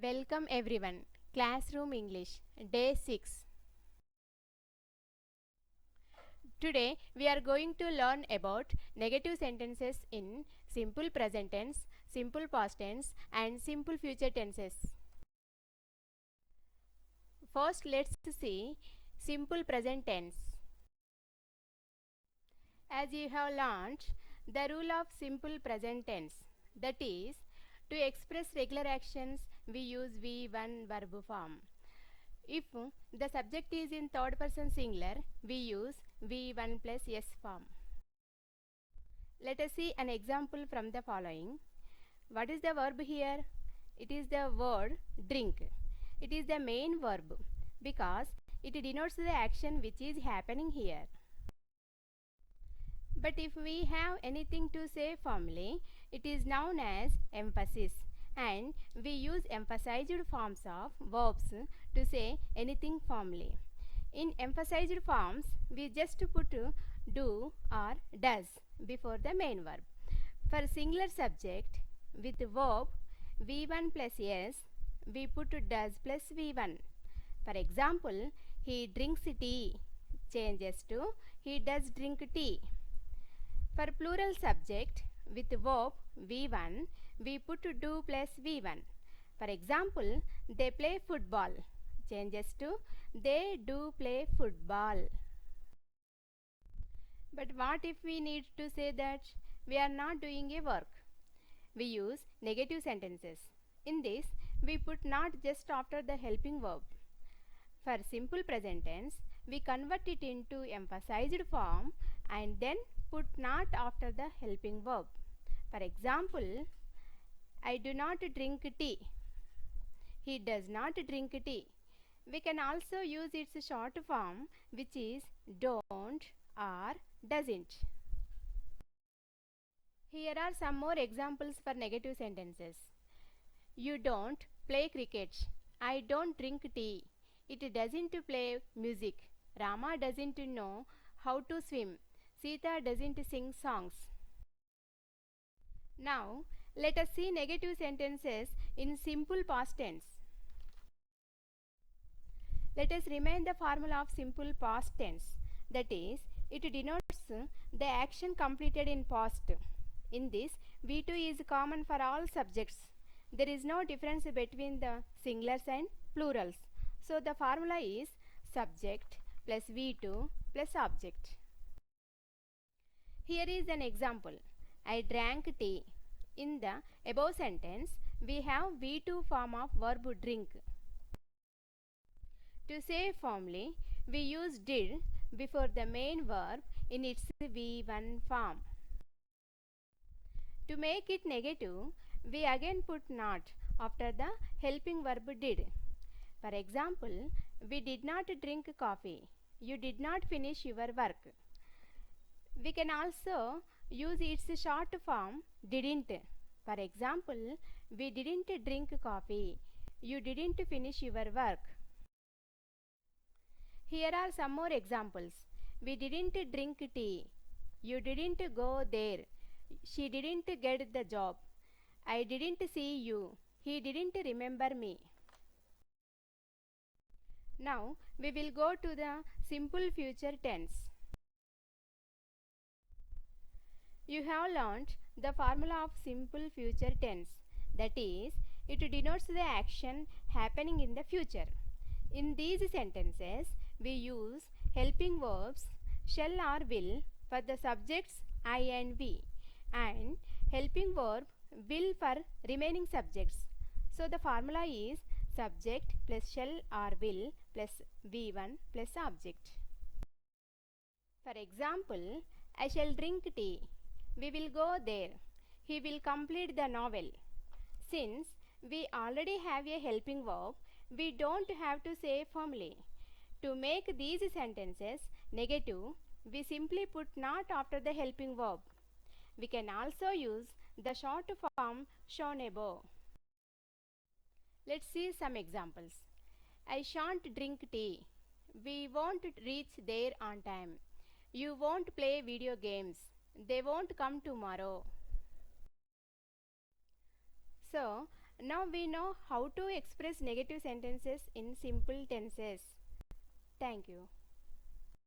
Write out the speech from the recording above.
Welcome everyone. Classroom English, Day 6. Today we are going to learn about negative sentences in simple present tense, simple past tense and simple future tenses. First let's see simple present tense. As you have learnt the rule of simple present tense, that is, to express regular actions we use V1 verb form. If the subject is in third person singular, we use V1 plus S form. Let us see an example from the following. What is the verb here? It is the word drink. It is the main verb because it denotes the action which is happening here. But if we have anything to say formally, it is known as emphasis, and we use emphasized forms of verbs to say anything formally. In emphasized forms, we just put do or does before the main verb. For singular subject with verb V1 plus S, we put does plus V1. For example, he drinks tea changes to he does drink tea. For plural subject with verb V1, we put do plus V1. For example, they play football changes to they do play football. But what if we need to say that we are not doing a work? We use negative sentences. In this, we put not just after the helping verb. For simple present tense, we convert it into emphasized form and then put not after the helping verb. For example, I do not drink tea. He does not drink tea. We can also use its short form, which is don't or doesn't. Here are some more examples for negative sentences. You don't play cricket. I don't drink tea. It doesn't play music. Rama doesn't know how to swim. Sita doesn't sing songs. Now, let us see negative sentences in simple past tense. Let us remind the formula of simple past tense. That is, it denotes the action completed in past. In this, V2 is common for all subjects. There is no difference between the singulars and plurals. So, the formula is subject plus V2 plus object. Here is an example. I drank tea. In the above sentence, we have V2 form of verb drink. To say formally, we use did before the main verb in its V1 form. To make it negative, we again put not after the helping verb did. For example, we did not drink coffee. You did not finish your work. We can also use its short form didn't. For example, we didn't drink coffee. You didn't finish your work. Here are some more examples. We didn't drink tea. You didn't go there. She didn't get the job. I didn't see you. He didn't remember me. Now we will go to the simple future tense. You have learnt the formula of simple future tense. That is, it denotes the action happening in the future. In these sentences, we use helping verbs shall or will for the subjects I and we, and helping verb will for remaining subjects. So the formula is subject plus shall or will plus V1 plus object. For example, I shall drink tea. We will go there. He will complete the novel. Since we already have a helping verb, we don't have to say formally. To make these sentences negative, we simply put not after the helping verb. We can also use the short form shown above. Let's see some examples. I shan't drink tea. We won't reach there on time. You won't play video games. They won't come tomorrow. So, Now we know how to express negative sentences in simple tenses. Thank you.